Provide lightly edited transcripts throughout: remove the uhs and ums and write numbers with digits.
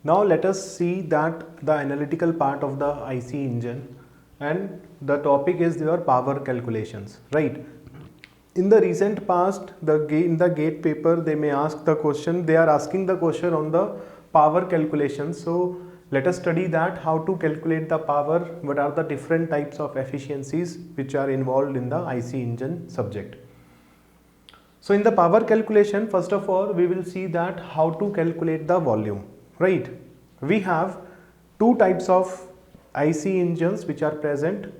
Now let us see that the analytical part of the IC engine, and the topic is your power calculations, right? In the recent past, in the gate paper, they may ask the question, they are asking the question on the power calculations. So let us study that, how to calculate the power, what are the different types of efficiencies which are involved in the IC engine subject. So in the power calculation, first of all, we will see that how to calculate the volume, right? We have two types of IC engines which are present.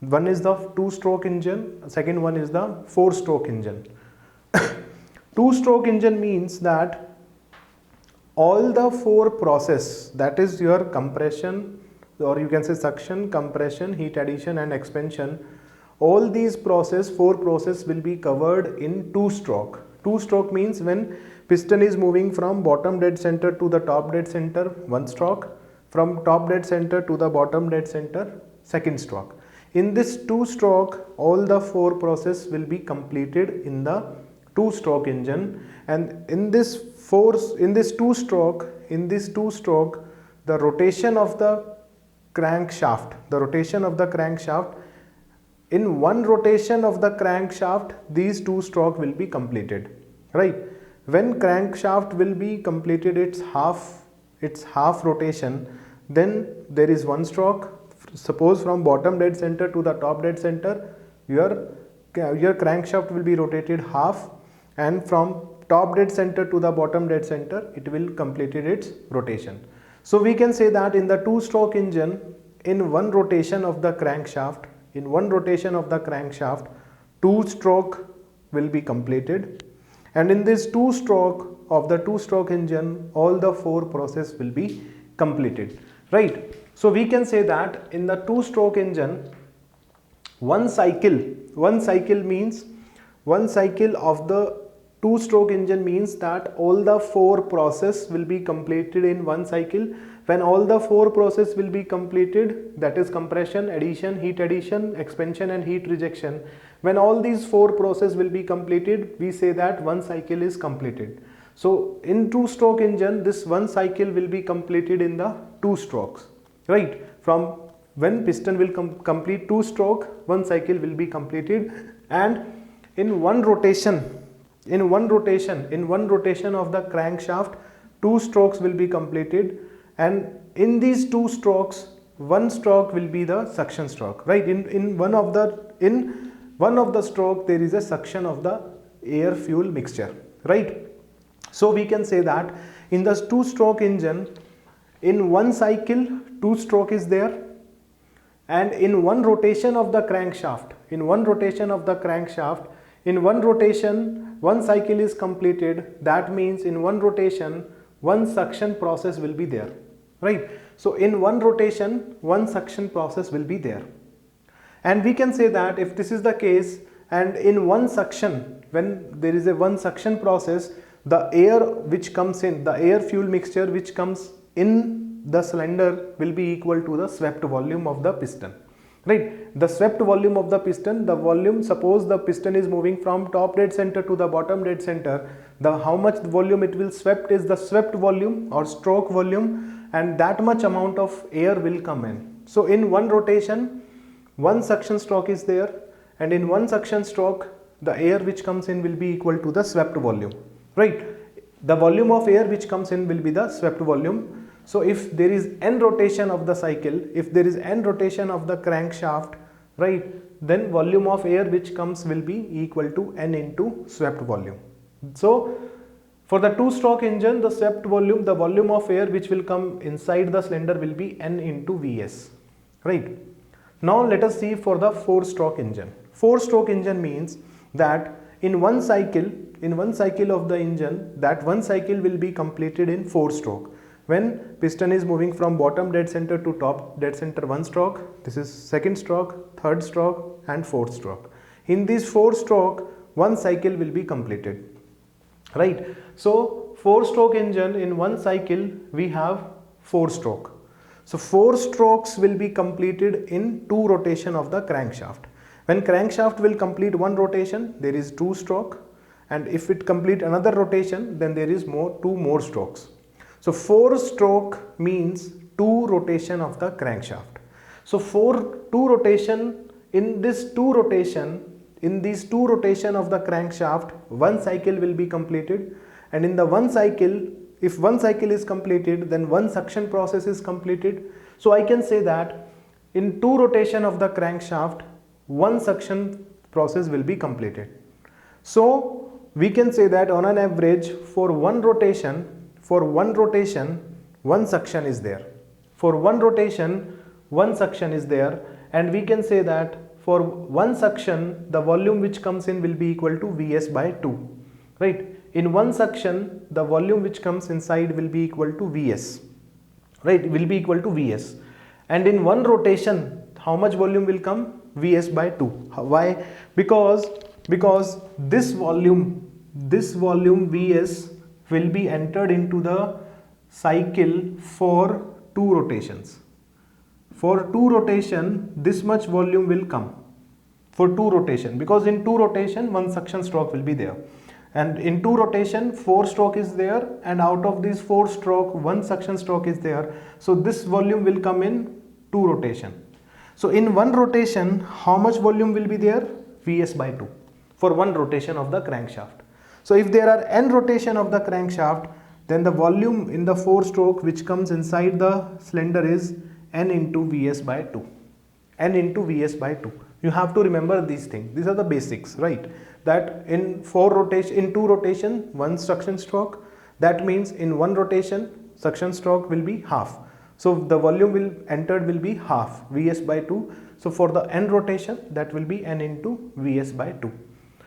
One is the two-stroke engine, second one is the four-stroke engine. Two-stroke engine means that all the four process, that is your compression, or you can say suction, compression, heat addition and expansion, all these four process will be covered in two-stroke. Two-stroke means when piston is moving from bottom dead center to the top dead center, one stroke, from top dead center to the bottom dead center, second stroke. In this two-stroke, all the four process will be completed in the two-stroke engine, and in this two-stroke, the rotation of the crankshaft, in one rotation of the crankshaft, these two-stroke will be completed, right? When crankshaft will be completed its half rotation, then there is one stroke. Suppose from bottom dead center to the top dead center, your crankshaft will be rotated half, and from top dead center to the bottom dead center, it will completed its rotation. So we can say that in the two-stroke engine, in one rotation of the crankshaft, two-stroke will be completed, and in this two-stroke of the two-stroke engine, all the four process will be completed, right? So we can say that in the two-stroke engine, one cycle of the two-stroke engine means that all the four process will be completed in one cycle. When all the four process will be completed, that is compression, addition, heat addition, expansion and heat rejection. When all these four process will be completed, we say that one cycle is completed. So in two-stroke engine, this one cycle will be completed in the two strokes, right? From when piston will complete two-stroke, one cycle will be completed, and in one rotation of the crankshaft, two strokes will be completed, and in these two strokes, one stroke will be the suction stroke, right? In one of the stroke, there is a suction of the air fuel mixture, right? So we can say that in the two-stroke engine, in one cycle, two-stroke is there, and in one rotation of the crankshaft, one cycle is completed. That means in one rotation, one suction process will be there, right? So in one rotation, one suction process will be there, and we can say that if this is the case, and in one suction, when there is a one suction process, the air which comes in, the air fuel mixture which comes in the cylinder will be equal to the swept volume of the piston, right? The swept volume of the piston, suppose the piston is moving from top dead center to the bottom dead center, how much volume it will swept is the swept volume or stroke volume, and that much amount of air will come in. So in one rotation, one suction stroke is there, and in one suction stroke, the air which comes in will be equal to the swept volume, right? The volume of air which comes in will be the swept volume. So if there is n rotation of the cycle, if there is n rotation of the crankshaft, right, then volume of air which comes will be equal to n into swept volume. So for the two-stroke engine, the swept volume, the volume of air which will come inside the cylinder will be n into Vs, right? Now let us see for the four-stroke engine. Four-stroke engine means that in one cycle of the engine, that one cycle will be completed in four-stroke. When piston is moving from bottom dead center to top dead center, one stroke, this is second stroke, third stroke and fourth stroke. In this four-stroke, one cycle will be completed, right? So four-stroke engine, in one cycle we have four-stroke. So four strokes will be completed in two rotation of the crankshaft. When crankshaft will complete one rotation, there is two-stroke, and if it complete another rotation, then there is two more strokes. So 4 stroke means 2 rotation of the crankshaft. So in these two rotation of the crankshaft, one cycle will be completed, and in the one cycle, if one cycle is completed, then one suction process is completed. So I can say that in 2 rotation of the crankshaft, one suction process will be completed. So we can say that on an average, for one rotation, one suction is there. For one rotation, one suction is there, and we can say that for one suction, the volume which comes in will be equal to Vs by 2, right? In one suction, the volume which comes inside will be equal to Vs, right? Will be equal to Vs. And in one rotation, how much volume will come? Vs by 2. Why? Because this volume Vs will be entered into the cycle for 2 rotations. For 2 rotation, this much volume will come for 2 rotation, because in 2 rotation, one suction stroke will be there. And in 2 rotation, 4 stroke is there, and out of these 4 stroke, one suction stroke is there. So this volume will come in 2 rotation. So in one rotation, how much volume will be there? Vs by 2 for one rotation of the crankshaft. So if there are n rotation of the crankshaft, then the volume in the 4 stroke which comes inside the cylinder is n into Vs by 2. N into Vs by 2. You have to remember these things. These are the basics, right? That in 2 rotation, one suction stroke. That means in one rotation, suction stroke will be half. So the volume entered will be half, Vs by 2. So for the n rotation, that will be n into Vs by 2.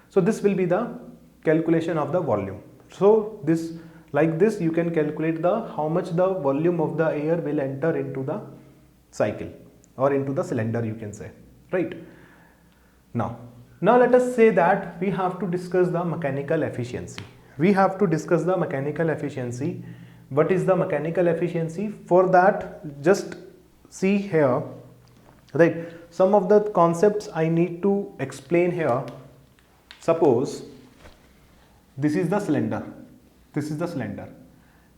So this will be the calculation of the volume. So like this you can calculate how much the volume of the air will enter into the cycle or into the cylinder, you can say, right? Now let us say that we have to discuss the mechanical efficiency. What is the mechanical efficiency? For that, just see here, right? Some of the concepts I need to explain here. Suppose this is the cylinder.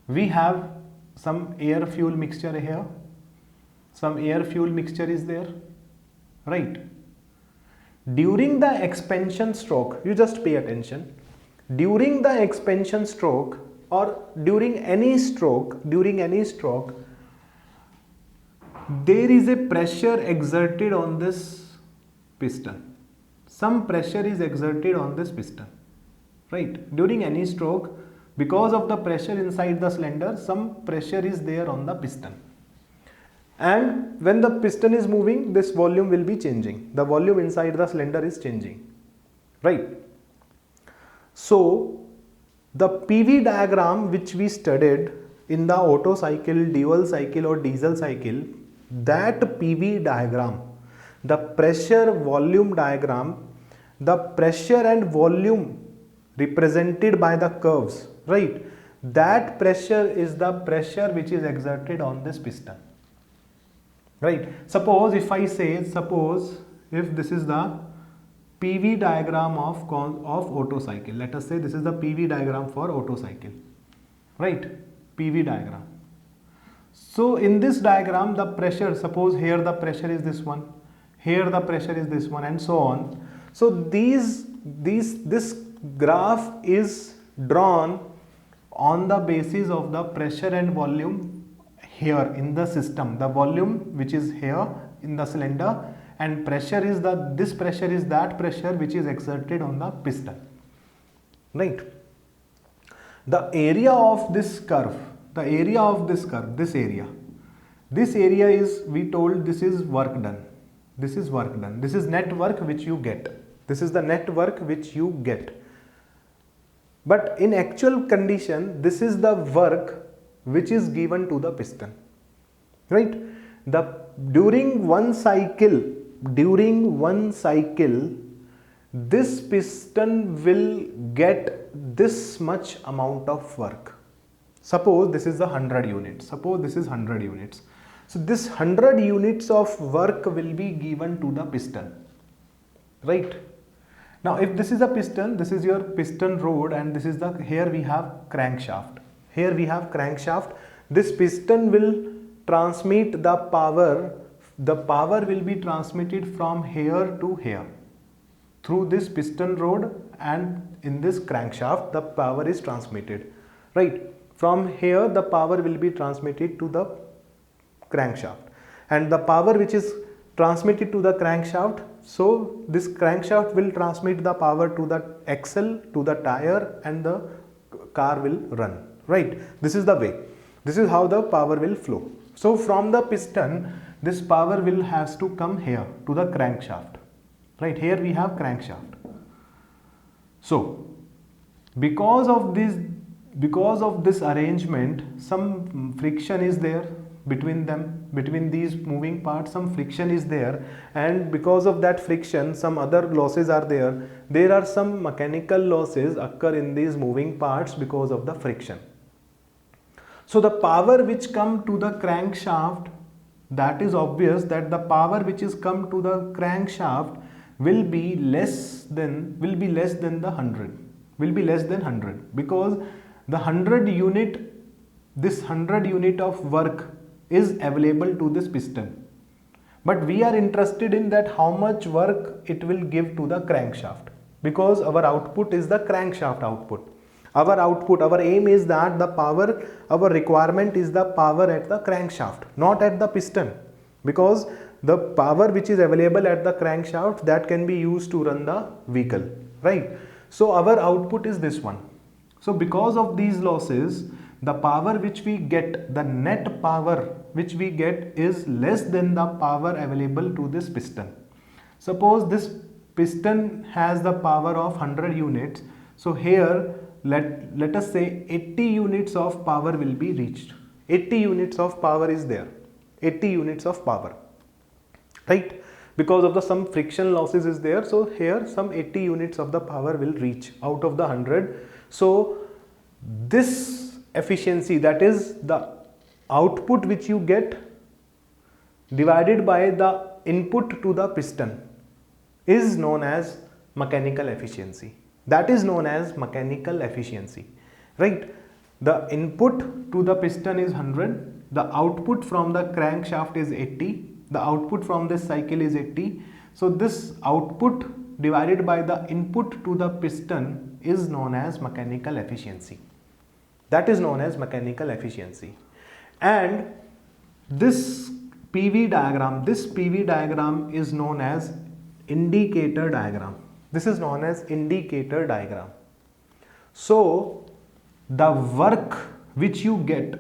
We have some air fuel mixture here. Some air fuel mixture is there, right? During the expansion stroke, you just pay attention. During the expansion stroke or during any stroke, there is a pressure exerted on this piston. Some pressure is exerted on this piston, right? During any stroke, because of the pressure inside the cylinder, some pressure is there on the piston. And when the piston is moving, this volume will be changing. The volume inside the cylinder is changing, right? So the PV diagram which we studied in the Otto cycle, dual cycle or diesel cycle, that PV diagram, the pressure volume diagram, the pressure and volume represented by the curves, right? That pressure is the pressure which is exerted on this piston, right? Suppose if this is the PV diagram of Otto cycle. Let us say this is the PV diagram for Otto cycle, right? PV diagram. So in this diagram, the pressure, suppose here the pressure is this one, here the pressure is this one, and so on. So this graph is drawn on the basis of the pressure and volume here in the system. The volume which is here in the cylinder, and pressure is this pressure is that pressure which is exerted on the piston, right? The area of this curve, this area is, we told, this is work done. This is net work which you get. This is the net work which you get. But in actual condition, this is the work which is given to the piston, right? During one cycle, this piston will get this much amount of work. Suppose this is 100 units. So this 100 units of work will be given to the piston, right? Now if this is a piston, this is your piston rod, and this is here we have crankshaft. this piston will transmit the power will be transmitted from here to here through this piston rod, and in this crankshaft the power is transmitted, right? From here the power will be transmitted to the crankshaft, and the power which is transmitted to the crankshaft, so this crankshaft will transmit the power to the axle, to the tire, and the car will run, right? This is the way, this is how the power will flow. So from the piston this power will has to come here to the crankshaft, right? Here we have crankshaft. So because of this arrangement, some friction is there between them, between these moving parts, some friction is there, and because of that friction some other losses are there. There are some mechanical losses occur in these moving parts because of the friction. So the power which come to the crankshaft, that is obvious that the power which is come to the crankshaft will be less than the 100, will be less than 100, because the 100 unit, this 100 unit of work is available to this piston, but we are interested in that how much work it will give to the crankshaft, because our output is the crankshaft output. Our aim is that the power, our requirement is the power at the crankshaft, not at the piston, because the power which is available at the crankshaft, that can be used to run the vehicle, right? So our output is this one. So because of these losses, the power which we get, the net power which we get is less than the power available to this piston. Suppose this piston has the power of 100 units. So here let us say 80 units of power will be reached. 80 units of power is there. 80 units of power, right? Because of the some friction losses is there. So here some 80 units of the power will reach out of the 100. So this efficiency, that is the output which you get divided by the input to the piston, is known as mechanical efficiency. That is known as mechanical efficiency, right? The input to the piston is 100, the output from the crankshaft is 80, the output from this cycle is 80. So this output divided by the input to the piston is known as mechanical efficiency. That is known as mechanical efficiency. And this PV diagram is known as indicator diagram. This is known as indicator diagram. So the work which you get,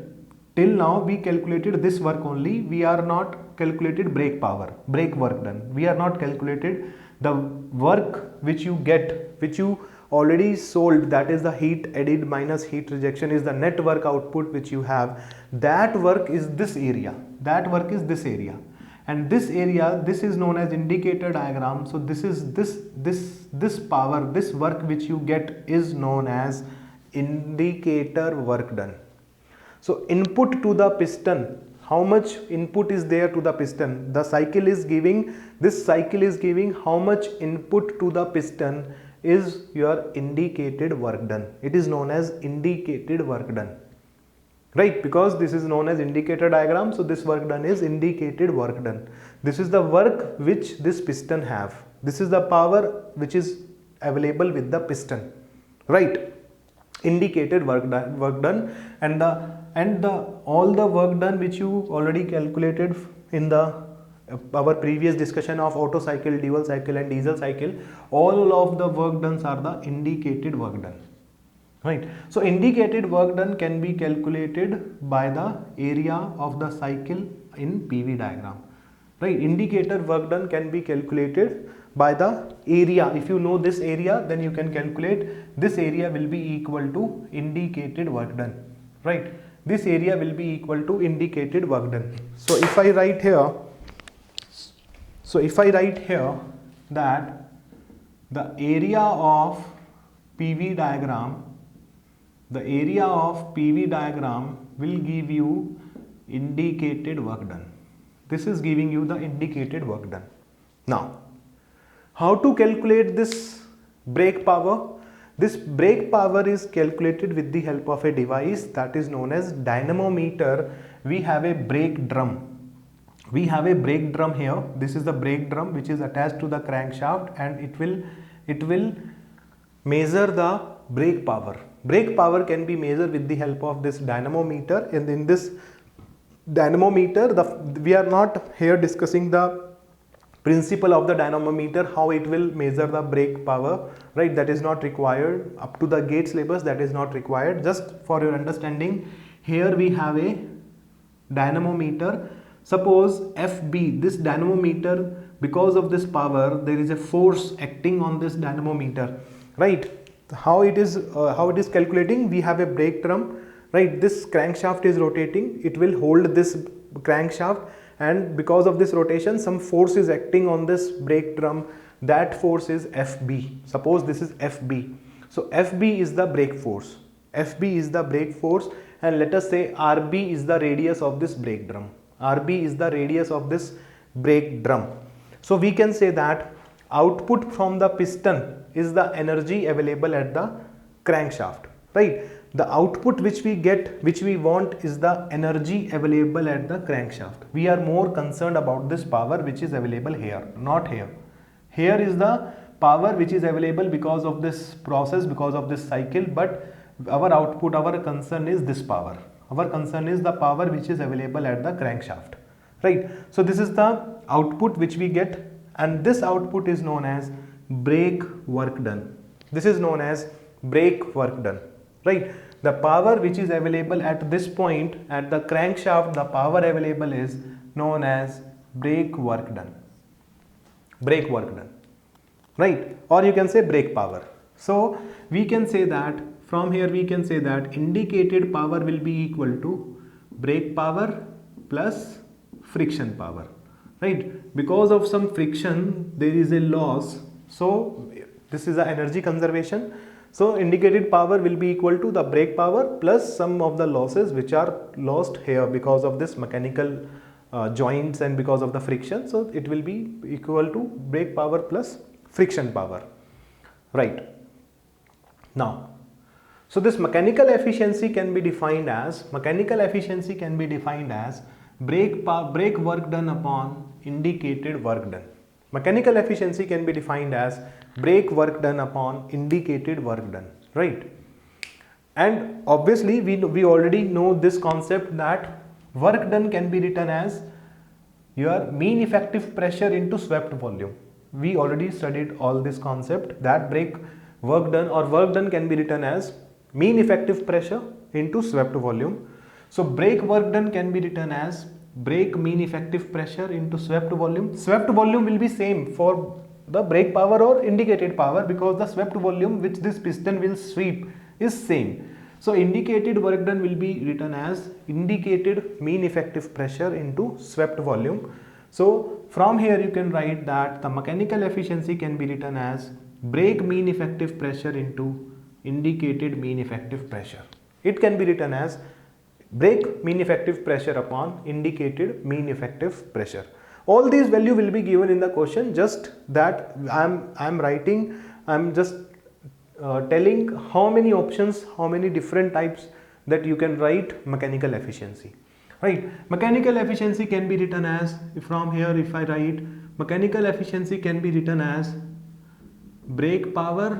till now we calculated this work only, we are not calculated brake power, brake work done, we are not calculated the work which you get, which you already sold, that is the heat added minus heat rejection, is the net work output which you have. That work is this area, that work is this area, and this area, this is known as indicator diagram. So this is this power, this work which you get is known as indicator work done. So input to the piston, how much input is there to the piston, the cycle is giving, this cycle is giving how much input to the piston is your indicated work done. It is known as indicated work done, right? Because this is known as indicator diagram, so this work done is indicated work done. This is the work which this piston have, this is the power which is available with the piston, right? Indicated work done, and all the work done which you already calculated in the our previous discussion of Otto cycle, dual cycle and diesel cycle, all of the work done are the indicated work done, right? So indicated work done can be calculated by the area of the cycle in PV diagram, right? Indicator work done can be calculated by the area. If you know this area, then you can calculate this area will be equal to indicated work done, right? This area will be equal to indicated work done. So if I write here, that the area of PV diagram, will give you indicated work done. This is giving you the indicated work done. Now, how to calculate this brake power? This brake power is calculated with the help of a device that is known as dynamometer. We have a brake drum. We have a brake drum here. This is the brake drum which is attached to the crankshaft, and it will measure the brake power. Brake power can be measured with the help of this dynamometer, and in this dynamometer, we are not here discussing the principle of the dynamometer, how it will measure the brake power, right? That is not required. Up to the gate syllabus, that is not required. Just for your understanding, here we have a dynamometer. Suppose FB, this dynamometer, because of this power, there is a force acting on this dynamometer, right? How it is calculating? We have a brake drum, right? This crankshaft is rotating. It will hold this crankshaft, and because of this rotation, some force is acting on this brake drum. That force is FB. Suppose this is FB. So FB is the brake force. FB is the brake force, and let us say RB is the radius of this brake drum. RB is the radius of this brake drum. So we can say that output from the piston is the energy available at the crankshaft, right? The output which we get, which we want, is the energy available at the crankshaft. We are more concerned about this power which is available here, not here. Here is the power which is available because of this process, because of this cycle, but our output, our concern is this power. Our concern is the power which is available at the crankshaft, right? So this is the output which we get, and this output is known as brake work done. This is known as brake work done, right? The power which is available at this point at the crankshaft, the power available is known as brake work done. Brake work done, right? Or you can say brake power. So we can say that from here we can say that indicated power will be equal to brake power plus friction power, right? Because of some friction there is a loss, so this is the energy conservation. So indicated power will be equal to the brake power plus some of the losses which are lost here because of this mechanical joints and because of the friction. So it will be equal to brake power plus friction power, right? Now, so this mechanical efficiency can be defined as brake work done upon indicated work done. Mechanical efficiency can be defined as brake work done upon indicated work done, right? And obviously we already know this concept that work done can be written as your mean effective pressure into swept volume. We already studied all this concept that brake work done or work done can be written as mean effective pressure into swept volume. So brake work done can be written as brake mean effective pressure into swept volume. Swept volume will be same for the brake power or indicated power because the swept volume which this piston will sweep is same. So indicated work done will be written as indicated mean effective pressure into swept volume. So from here you can write that the mechanical efficiency can be written as brake mean effective pressure into indicated mean effective pressure. It can be written as brake mean effective pressure upon indicated mean effective pressure. All these value will be given in the question, just that I'm just telling how many options, how many different types that you can write mechanical efficiency, right? Mechanical efficiency can be written as, from here if I write, mechanical efficiency can be written as brake power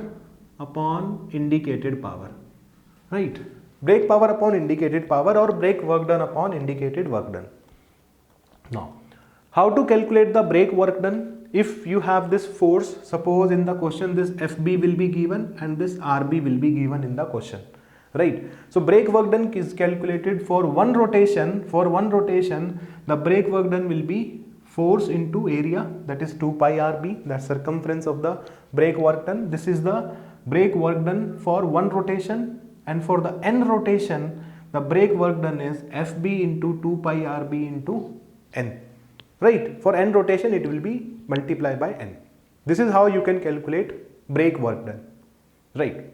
upon indicated power, right? Brake power upon indicated power or brake work done upon indicated work done. Now, how to calculate the brake work done? If you have this force, suppose in the question this FB will be given and this RB will be given in the question, right? So brake work done is calculated for one rotation. For one rotation, the brake work done will be force into area, that is 2 pi RB, that's circumference of the brake work done. This is the brake work done for one rotation, and for the n rotation the brake work done is FB into 2 pi RB into n, right? For n rotation it will be multiplied by n. This is how you can calculate brake work done, right?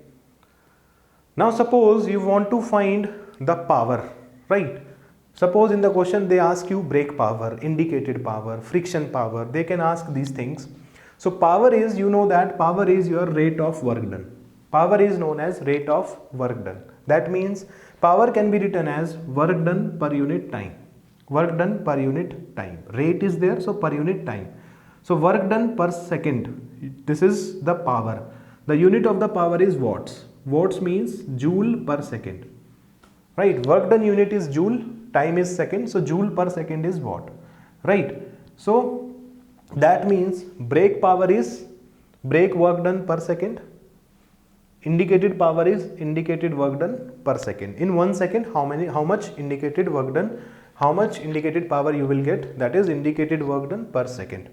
Now suppose you want to find the power, right? Suppose in the question they ask you brake power, indicated power, friction power, they can ask these things. So power is, you know that power is your rate of work done. Power is known as rate of work done. That means power can be written as work done per unit time. Work done per unit time. Rate is there, so per unit time. So work done per second. This is the power. The unit of the power is watts. Watts means joule per second. Right? Work done unit is joule, time is second, so joule per second is watt. Right? So that means brake power is brake work done per second. Indicated power is indicated work done per second. In 1 second, how much indicated work done, how much indicated power you will get, that is indicated work done per second.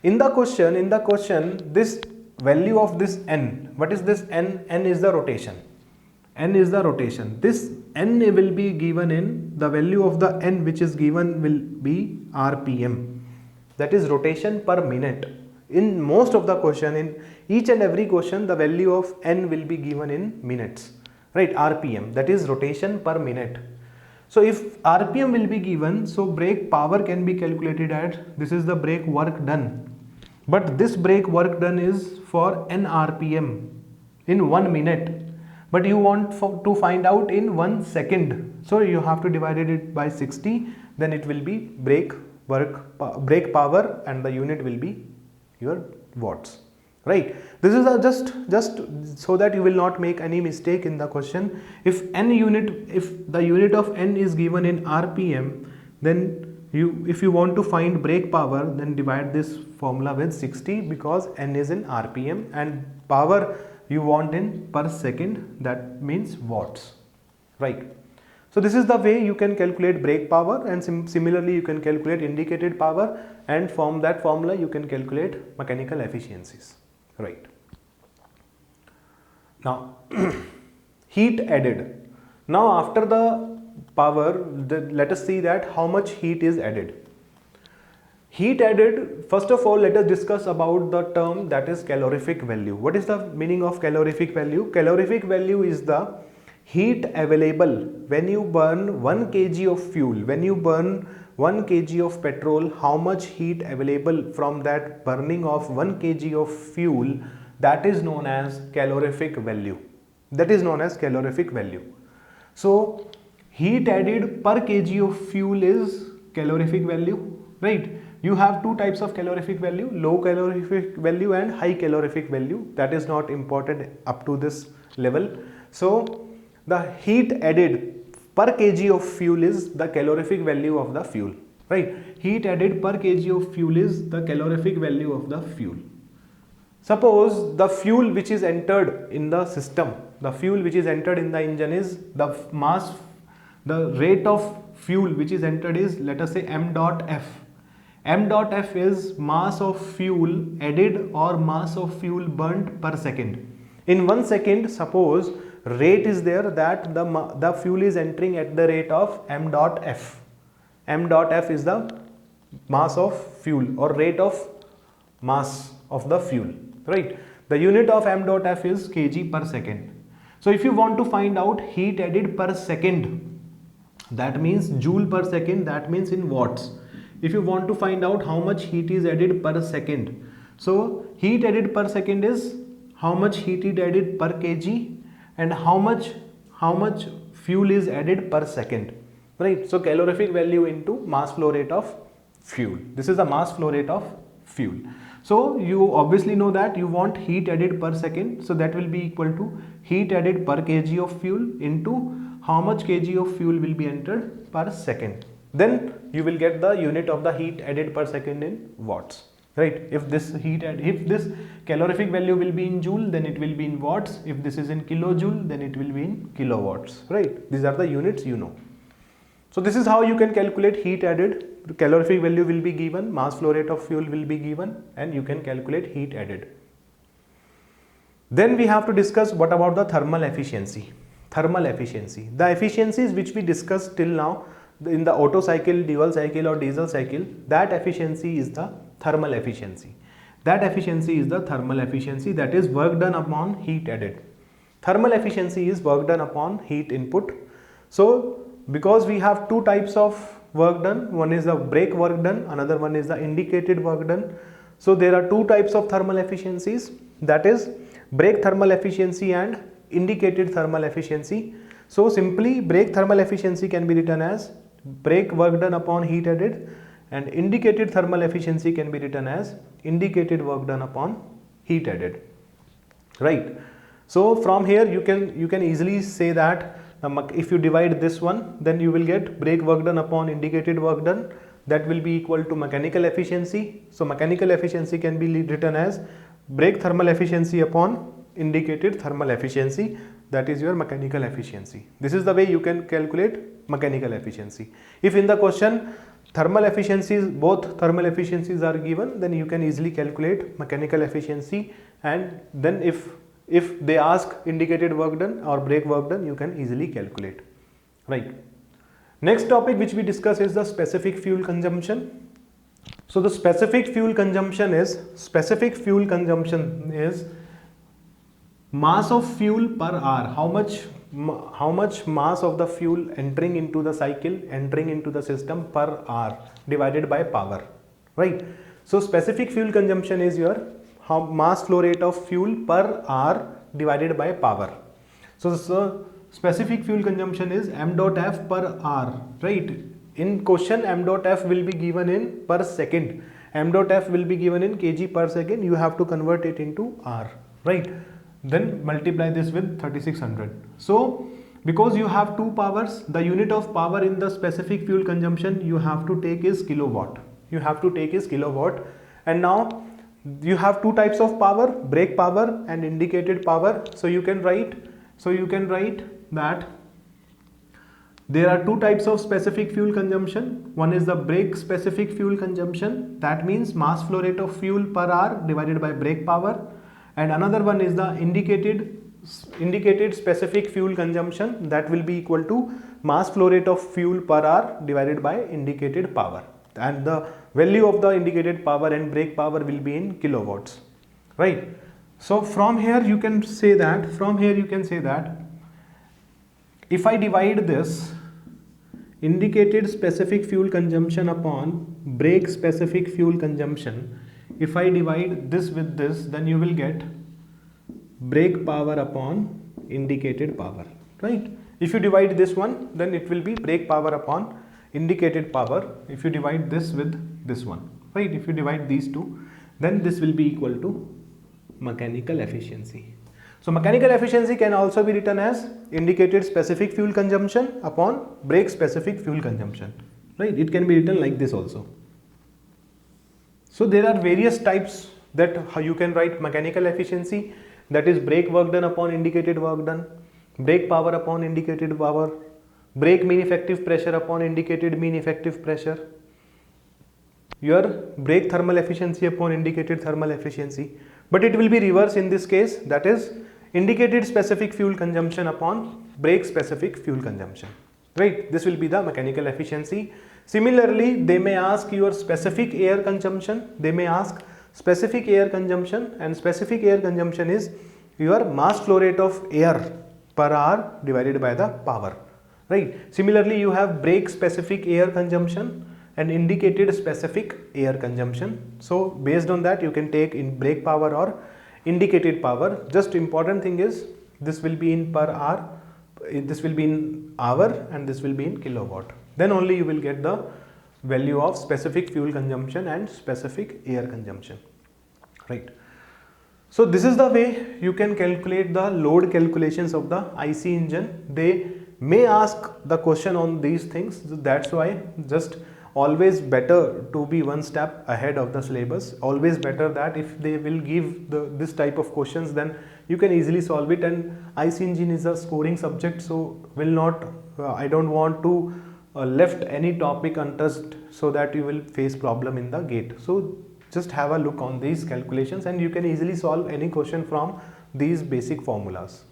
In the question, this value of this n, what is this n? N is the rotation. N is the rotation. This n will be given in, the value of the n which is given will be RPM. That is rotation per minute. In most of the question, in each and every question, the value of n will be given in minutes, right? RPM, that is rotation per minute. So if RPM will be given, so brake power can be calculated at, this is the brake work done, but this brake work done is for n RPM in 1 minute, but you want to find out in 1 second, so you have to divide it by 60, then it will be brake power, and the unit will be your watts, right? This is just so that you will not make any mistake in the question. If the unit of n is given in RPM, then if you want to find brake power, then divide this formula with 60, because n is in RPM and power you want in per second, that means watts, right? So this is the way you can calculate brake power, and similarly you can calculate indicated power, and from that formula you can calculate mechanical efficiencies, right? Now heat added. Now after the power, let us see that how much heat is added. Heat added, first of all let us discuss about the term that is calorific value. What is the meaning of calorific value? Calorific value is the heat available when you burn 1 kg of fuel. When you burn 1 kg of petrol, how much heat available from that burning of 1 kg of fuel, that is known as calorific value. That is known as calorific value. So heat added per kg of fuel is calorific value, right? You have two types of calorific value, low calorific value and high calorific value. That is not important up to this level. So the heat added per kg of fuel is the calorific value of the fuel, right? Heat added per kg of fuel is the calorific value of the fuel. Suppose the fuel which is entered in the system, the fuel which is entered in the engine is the mass, the rate of fuel which is entered is, let us say, m dot f. M dot f is mass of fuel added or mass of fuel burnt per second. In 1 second, suppose rate is there that the fuel is entering at the rate of m dot f. M dot f is the mass of fuel or rate of mass of the fuel, right? The unit of m dot f is kg per second. So if you want to find out heat added per second, that means joule per second, that means in watts. If you want to find out how much heat is added per second, so heat added per second is how much heat is added per kg and how much fuel is added per second, right? So calorific value into mass flow rate of fuel. This is the mass flow rate of fuel. So you obviously know that you want heat added per second, so that will be equal to heat added per kg of fuel into how much kg of fuel will be entered per second. Then you will get the unit of the heat added per second in watts, right? If this calorific value will be in joule, then it will be in watts. If this is in kilojoule, then it will be in kilowatts, right? These are the units you know. So this is how you can calculate heat added. The calorific value will be given, mass flow rate of fuel will be given, and you can calculate heat added. Then we have to discuss what about the thermal efficiency. Thermal efficiency. The efficiencies which we discussed till now in the Otto cycle, dual cycle or diesel cycle, that efficiency is the thermal efficiency. That efficiency is the thermal efficiency, that is work done upon heat added. Thermal efficiency is work done upon heat input. So because we have two types of work done, one is the brake work done, another one is the indicated work done. So there are two types of thermal efficiencies, that is brake thermal efficiency and indicated thermal efficiency. So simply brake thermal efficiency can be written as brake work done upon heat added, and indicated thermal efficiency can be written as indicated work done upon heat added, right? So from here you can easily say that if you divide this one, then you will get brake work done upon indicated work done, that will be equal to mechanical efficiency. So mechanical efficiency can be written as brake thermal efficiency upon indicated thermal efficiency, that is your mechanical efficiency. This is the way you can calculate mechanical efficiency. If in the question thermal efficiencies, both thermal efficiencies are given, then you can easily calculate mechanical efficiency, and then if they ask indicated work done or brake work done, you can easily calculate, right? Next topic which we discuss is the specific fuel consumption. So the specific fuel consumption is mass of fuel per hour. How much mass of the fuel entering into the cycle, entering into the system per hour, divided by power, right? So specific fuel consumption is your mass flow rate of fuel per hour divided by power. So specific fuel consumption is m dot f per hour, right? In question m dot f will be given in per second, m dot f will be given in kg per second, you have to convert it into hour, right? Then multiply this with 3600. So because you have two powers, the unit of power in the specific fuel consumption you have to take is kilowatt, and now you have two types of power, brake power and indicated power. So you can write that there are two types of specific fuel consumption. One is the brake specific fuel consumption, that means mass flow rate of fuel per hour divided by brake power, and another one is the indicated specific fuel consumption, that will be equal to mass flow rate of fuel per hour divided by indicated power, and the value of the indicated power and brake power will be in kilowatts, right? So from here you can say that if I divide this indicated specific fuel consumption upon brake specific fuel consumption, if I divide this with this, then you will get brake power upon indicated power, right? If you divide this one, then it will be brake power upon indicated power. If you divide this with this one, right? If you divide these two, then this will be equal to mechanical efficiency. So mechanical efficiency can also be written as indicated specific fuel consumption upon brake specific fuel consumption, right? It can be written like this also. So there are various types that how you can write mechanical efficiency, that is brake work done upon indicated work done, brake power upon indicated power, brake mean effective pressure upon indicated mean effective pressure, your brake thermal efficiency upon indicated thermal efficiency. But it will be reverse in this case, that is indicated specific fuel consumption upon brake specific fuel consumption, right? This will be the mechanical efficiency. Similarly, they may ask your specific air consumption, and specific air consumption is your mass flow rate of air per hour divided by the power, right? Similarly, you have brake specific air consumption and indicated specific air consumption. So based on that you can take in brake power or indicated power. Just important thing is this will be in per hour, this will be in hour, and this will be in kilowatt. Then only you will get the value of specific fuel consumption and specific air consumption, right? So this is the way you can calculate the load calculations of the IC engine. They may ask the question on these things, that's why just always better to be one step ahead of the syllabus. Always better that if they will give this type of questions, then you can easily solve it. And IC engine is a scoring subject, so will not I don't want to left any topic untouched so that you will face problem in the gate. So just have a look on these calculations and you can easily solve any question from these basic formulas.